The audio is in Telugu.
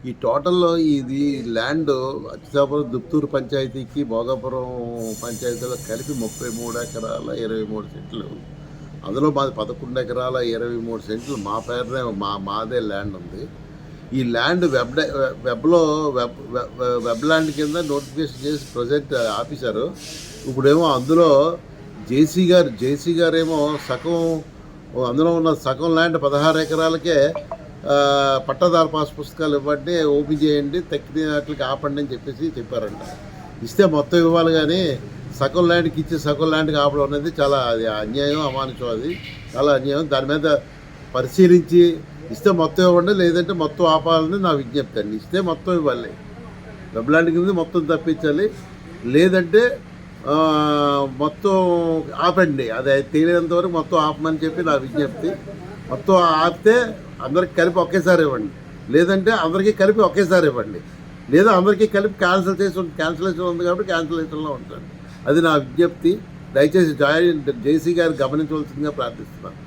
ఈ టోటల్‌లో ఇది ల్యాండు అచ్యుతాపురం, దుత్తూరు పంచాయతీకి, భోగాపురం పంచాయతీలో కలిపి 33 ఎకరాల 23 సెంట్లు. అందులో మాది 11 ఎకరాల 23 సెంట్లు మా పేరునే మాదే ల్యాండ్ ఉంది. ఈ ల్యాండ్ వెబ్‌లో వెబ్ ల్యాండ్ కింద నోటిఫికేషన్ చేసి ప్రొజెక్ట్ ఆపేశారు. ఇప్పుడేమో అందులో జేసీ గారేమో అందులో ఉన్న సగం ల్యాండ్ 16 ఎకరాలకే పట్టాదారు పాస్ పుస్తకాలు ఇవ్వండి, ఓపెన్ చేయండి, తక్కిన వాటికి ఆపండి అని చెప్పారంట. ఇస్తే మొత్తం ఇవ్వాలి, కానీ సగం ల్యాండ్కి ఇచ్చి సగం ల్యాండ్కి ఆపడం అనేది చాలా అది అన్యాయం, అమానుషం. అది చాలా అన్యాయం. దాని మీద పరిశీలించి ఇస్తే మొత్తం ఇవ్వండి, లేదంటే మొత్తం ఆపాలని నా విజ్ఞప్తి అండి. ఇస్తే మొత్తం ఇవ్వాలి, వెబ్ ల్యాండ్ కింద మొత్తం తప్పించాలి, లేదంటే మొత్తం ఆపండి. అది తేలినంత వరకు మొత్తం ఆపమని చెప్పి నా విజ్ఞప్తి. మొత్తం ఆపితే అందరికి కలిపి ఒకేసారి ఇవ్వండి, లేదంటే అందరికీ కలిపి ఒకేసారి ఇవ్వండి, లేదా అందరికీ కలిపి క్యాన్సిలేషన్ ఉంది కాబట్టి క్యాన్సిలేషన్లో ఉంటాను. అది నా విజ్ఞప్తి. దయచేసి జేసీ గారు గమనించవలసిందిగా ప్రార్థిస్తున్నాను.